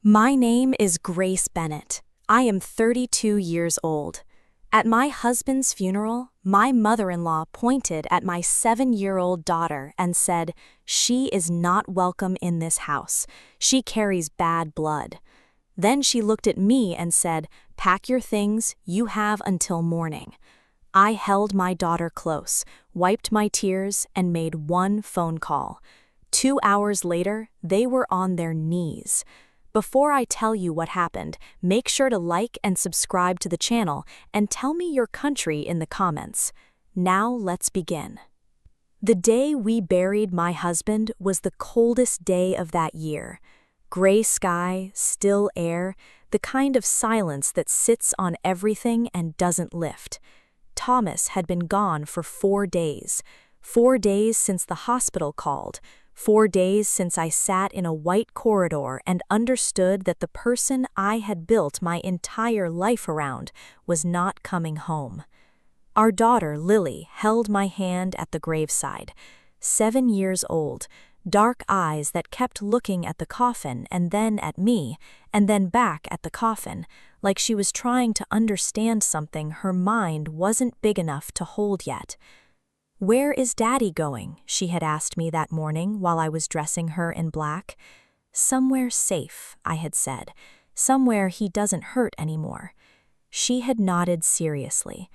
My name is Grace Bennett. I am 32 years old. At my husband's funeral, my mother-in-law pointed at my 7-year-old daughter and said, "She is not welcome in this house. She carries bad blood." Then she looked at me and said, "Pack your things, you have until morning." I held my daughter close, wiped my tears, and made one phone call. 2 hours later, they were on their knees. Before I tell you what happened, make sure to like and subscribe to the channel and tell me your country in the comments. Now let's begin. The day we buried my husband was the coldest day of that year. Gray sky, still air, the kind of silence that sits on everything and doesn't lift. Thomas had been gone for 4 days. 4 days since the hospital called. 4 days since I sat in a white corridor and understood that the person I had built my entire life around was not coming home. Our daughter, Lily, held my hand at the graveside. 7 years old, dark eyes that kept looking at the coffin and then at me, and then back at the coffin, like she was trying to understand something her mind wasn't big enough to hold yet. "Where is Daddy going?" she had asked me that morning while I was dressing her in black. "Somewhere safe," I had said. "Somewhere he doesn't hurt anymore." She had nodded seriously.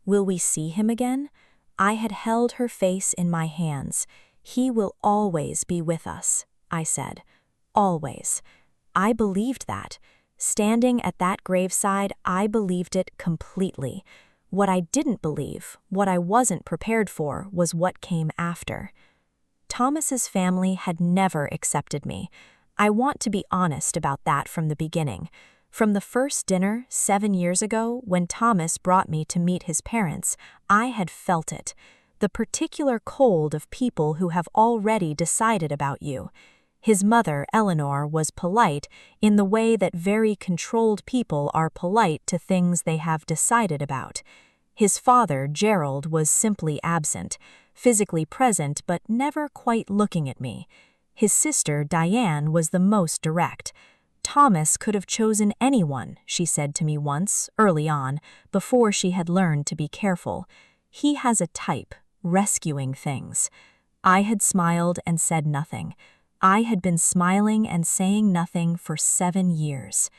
"Will we see him again?" I had held her face in my hands. "He will always be with us," I said. Always. I believed that. Standing at that graveside, I believed it completely. What I didn't believe, what I wasn't prepared for, was what came after. Thomas's family had never accepted me. I want to be honest about that from the beginning. From the first dinner 7 years ago, when Thomas brought me to meet his parents, I had felt it. The particular cold of people who have already decided about you. His mother, Eleanor, was polite in the way that very controlled people are polite to things they have decided about. His father, Gerald, was simply absent, physically present but never quite looking at me. His sister, Diane, was the most direct. "Thomas could have chosen anyone," she said to me once, early on, before she had learned to be careful. "He has a type, rescuing things." I had smiled and said nothing. I had been smiling and saying nothing for 7 years.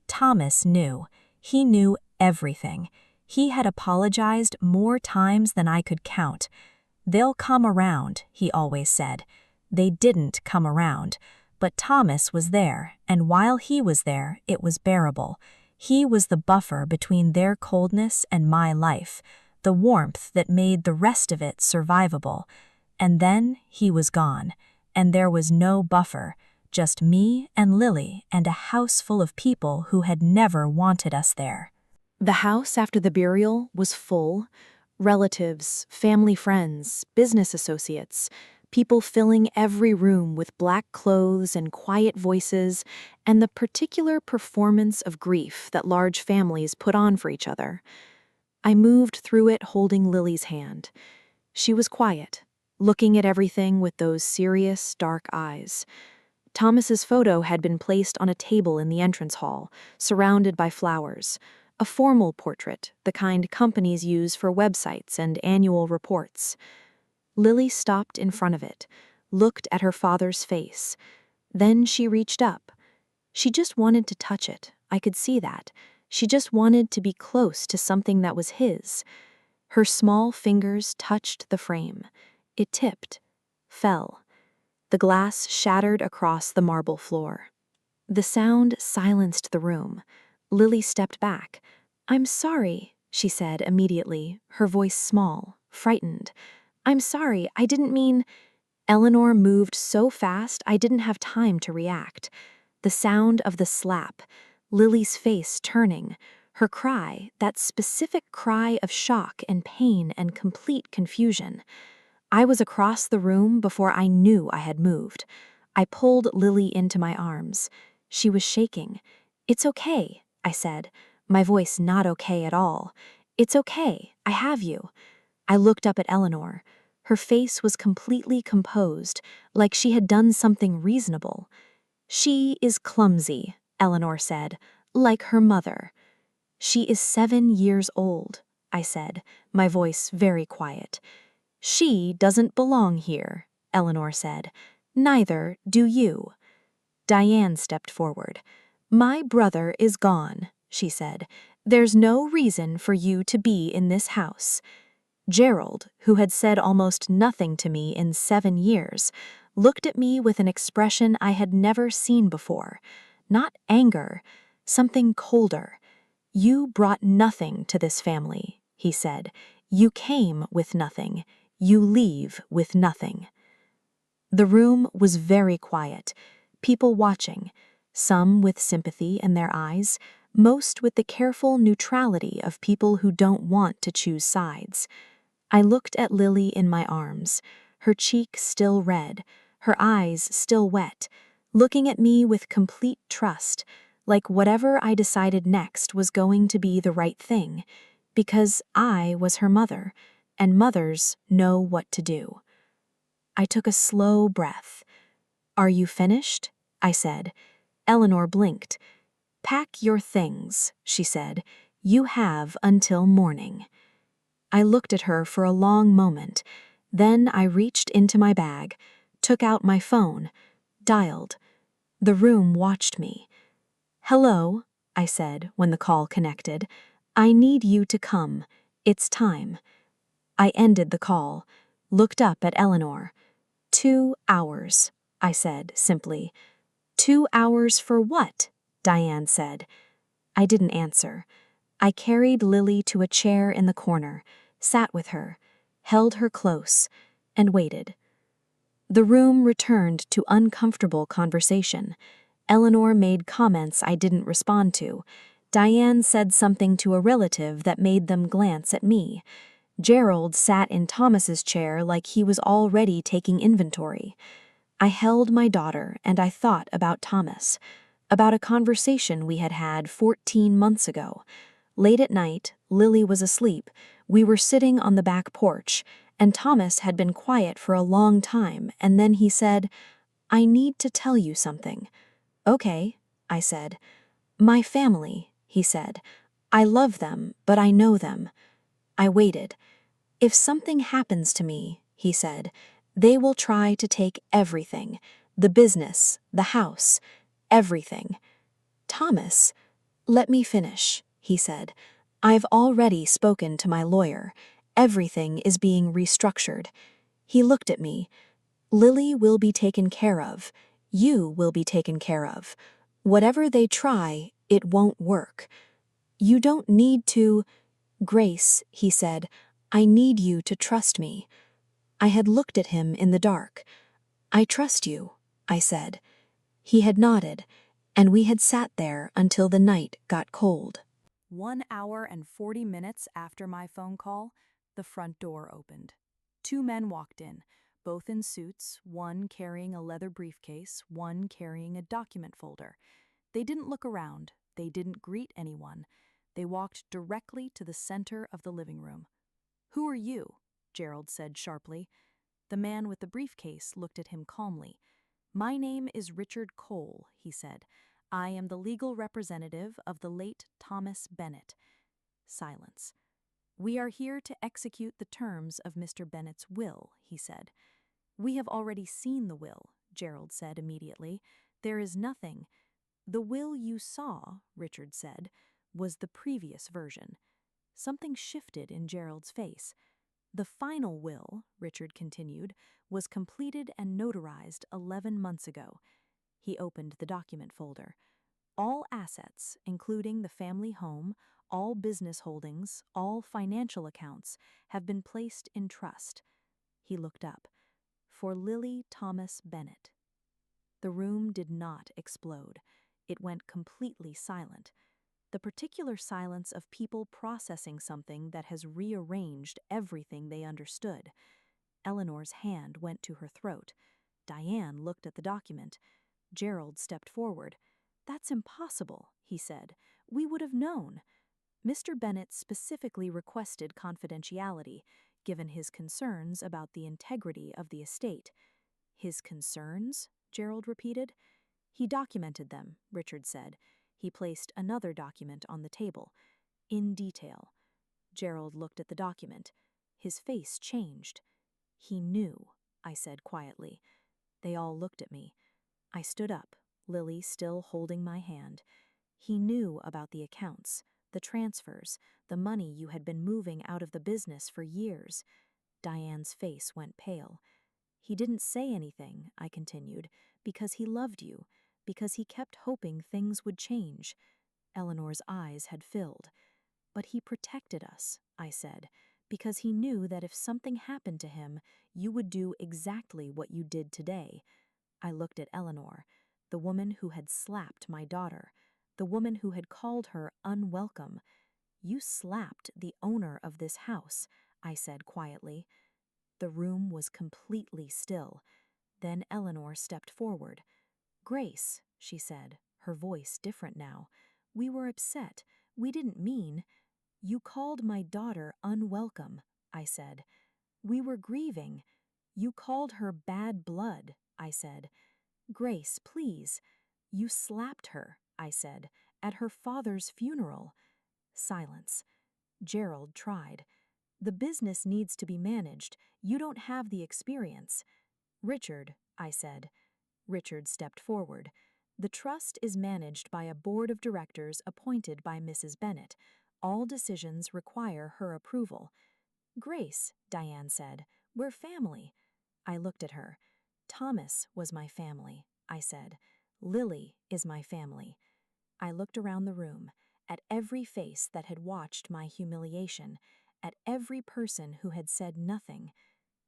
Thomas knew. He knew everything. He had apologized more times than I could count. "They'll come around," he always said. They didn't come around. But Thomas was there, and while he was there, it was bearable. He was the buffer between their coldness and my life, the warmth that made the rest of it survivable. And then he was gone. And there was no buffer, just me and Lily and a house full of people who had never wanted us there. The house after the burial was full. Relatives, family friends, business associates, people filling every room with black clothes and quiet voices, and the particular performance of grief that large families put on for each other. I moved through it holding Lily's hand. She was quiet, looking at everything with those serious, dark eyes. Thomas's photo had been placed on a table in the entrance hall, surrounded by flowers. A formal portrait, the kind companies use for websites and annual reports. Lily stopped in front of it, looked at her father's face. Then she reached up. She just wanted to touch it, I could see that. She just wanted to be close to something that was his. Her small fingers touched the frame. It tipped, fell. The glass shattered across the marble floor. The sound silenced the room. Lily stepped back. "I'm sorry," she said immediately, her voice small, frightened. "I'm sorry, I didn't mean—" Eleanor moved so fast I didn't have time to react. The sound of the slap, Lily's face turning, her cry, that specific cry of shock and pain and complete confusion. I was across the room before I knew I had moved. I pulled Lily into my arms. She was shaking. "It's okay," I said, my voice not okay at all. "It's okay, I have you." I looked up at Eleanor. Her face was completely composed, like she had done something reasonable. "She is clumsy," Eleanor said, like her mother. She is 7 years old, I said, my voice very quiet. She doesn't belong here, Eleanor said. Neither do you. Diane stepped forward. My brother is gone, she said. There's no reason for you to be in this house. Gerald, who had said almost nothing to me in 7 years, looked at me with an expression I had never seen before. Not anger, something colder. You brought nothing to this family, he said. You came with nothing. You leave with nothing. The room was very quiet, people watching, some with sympathy in their eyes, most with the careful neutrality of people who don't want to choose sides. I looked at Lily in my arms, her cheek still red, her eyes still wet, looking at me with complete trust, like whatever I decided next was going to be the right thing, because I was her mother, and mothers know what to do. I took a slow breath. Are you finished? I said. Eleanor blinked. Pack your things, she said. You have until morning. I looked at her for a long moment. Then I reached into my bag, took out my phone, dialed. The room watched me. Hello, I said when the call connected. I need you to come. It's time. I ended the call, looked up at Eleanor. 2 hours, I said simply. 2 hours for what? Diane said. I didn't answer. I carried Lily to a chair in the corner, sat with her, held her close, and waited. The room returned to uncomfortable conversation. Eleanor made comments I didn't respond to. Diane said something to a relative that made them glance at me. Gerald sat in Thomas's chair like he was already taking inventory. I held my daughter and I thought about Thomas, about a conversation we had had 14 months ago. Late at night, Lily was asleep. We were sitting on the back porch, and Thomas had been quiet for a long time, and then he said, I need to tell you something. Okay, I said. My family, he said. I love them, but I know them. I waited. If something happens to me, he said, they will try to take everything, the business, the house, everything. Thomas, let me finish, he said. I've already spoken to my lawyer. Everything is being restructured. He looked at me. Lily will be taken care of. You will be taken care of. Whatever they try, it won't work. You don't need to... Grace, he said, I need you to trust me. I had looked at him in the dark. I trust you, I said. He had nodded, and we had sat there until the night got cold. 1 hour and 40 minutes after my phone call, the front door opened. 2 men walked in, both in suits, one carrying a leather briefcase, one carrying a document folder. They didn't look around. They didn't greet anyone. They walked directly to the center of the living room. Who are you? Gerald said sharply. The man with the briefcase looked at him calmly. My name is Richard Cole, he said. I am the legal representative of the late Thomas Bennett. Silence. We are here to execute the terms of Mr. Bennett's will, he said. We have already seen the will, Gerald said immediately. There is nothing. The will you saw, Richard said, was the previous version. Something shifted in Gerald's face. The final will, Richard continued, was completed and notarized 11 months ago. He opened the document folder. All assets, including the family home, all business holdings, all financial accounts, have been placed in trust. He looked up. For Lily Thomas Bennett. The room did not explode. It went completely silent. The particular silence of people processing something that has rearranged everything they understood. Eleanor's hand went to her throat. Diane looked at the document. Gerald stepped forward. That's impossible, he said. We would have known. Mr. Bennett specifically requested confidentiality, given his concerns about the integrity of the estate. His concerns? Gerald repeated. He documented them, Richard said. He placed another document on the table. In detail. Gerald looked at the document. His face changed. He knew, I said quietly. They all looked at me. I stood up, Lily still holding my hand. He knew about the accounts, the transfers, the money you had been moving out of the business for years. Diane's face went pale. He didn't say anything, I continued, because he loved you, because he kept hoping things would change. Eleanor's eyes had filled. But he protected us, I said, because he knew that if something happened to him, you would do exactly what you did today. I looked at Eleanor, the woman who had slapped my daughter, the woman who had called her unwelcome. You slapped the owner of this house, I said quietly. The room was completely still. Then Eleanor stepped forward. Grace, she said, her voice different now. We were upset. We didn't mean. You called my daughter unwelcome, I said. We were grieving. You called her bad blood, I said. Grace, please. You slapped her, I said, at her father's funeral. Silence. Gerald tried. The business needs to be managed. You don't have the experience. Richard, I said. Richard stepped forward. The trust is managed by a board of directors appointed by Mrs. Bennet. All decisions require her approval. Grace, Diane said, we're family. I looked at her. Thomas was my family, I said. Lily is my family. I looked around the room, at every face that had watched my humiliation, at every person who had said nothing.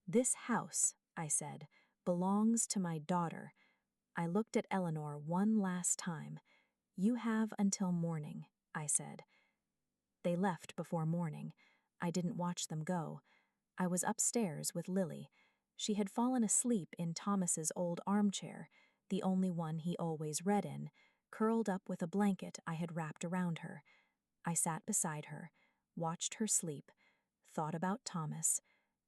This house, I said, belongs to my daughter. I looked at Eleanor one last time. You have until morning, I said. They left before morning. I didn't watch them go. I was upstairs with Lily. She had fallen asleep in Thomas's old armchair, the only one he always read in, curled up with a blanket I had wrapped around her. I sat beside her, watched her sleep, thought about Thomas,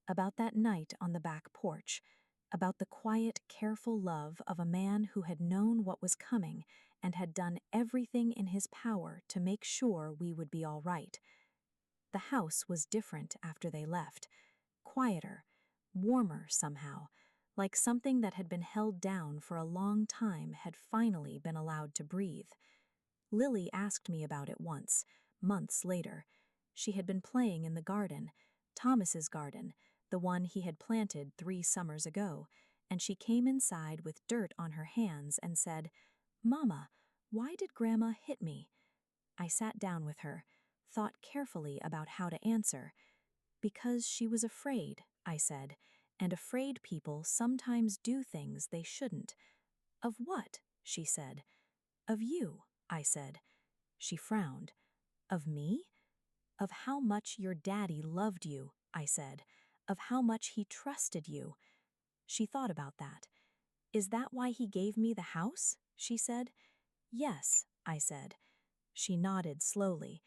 about that night on the back porch, about the quiet, careful love of a man who had known what was coming and had done everything in his power to make sure we would be all right. The house was different after they left, quieter, warmer somehow, like something that had been held down for a long time had finally been allowed to breathe. Lily asked me about it once, months later. She had been playing in the garden, Thomas's garden, the one he had planted 3 summers ago, and she came inside with dirt on her hands and said, "Mama, why did Grandma hit me?" I sat down with her, thought carefully about how to answer. Because she was afraid, I said, and afraid people sometimes do things they shouldn't. Of what? She said. Of you, I said. She frowned. Of me? Of how much your daddy loved you, I said. Of how much he trusted you. She thought about that. Is that why he gave me the house? She said. Yes, I said. She nodded slowly.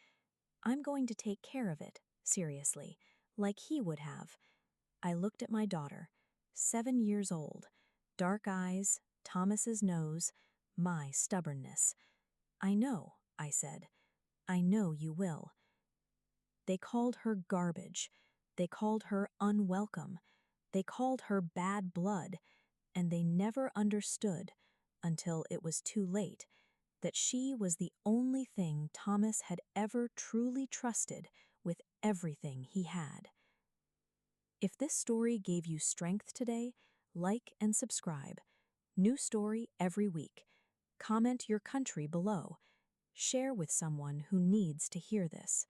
I'm going to take care of it, seriously, like he would have. I looked at my daughter, 7 years old, dark eyes, Thomas's nose, my stubbornness. I know, I said. I know you will. They called her garbage. They called her unwelcome. They called her bad blood. And they never understood, until it was too late, that she was the only thing Thomas had ever truly trusted with everything he had. If this story gave you strength today, like and subscribe. New story every week. Comment your country below. Share with someone who needs to hear this.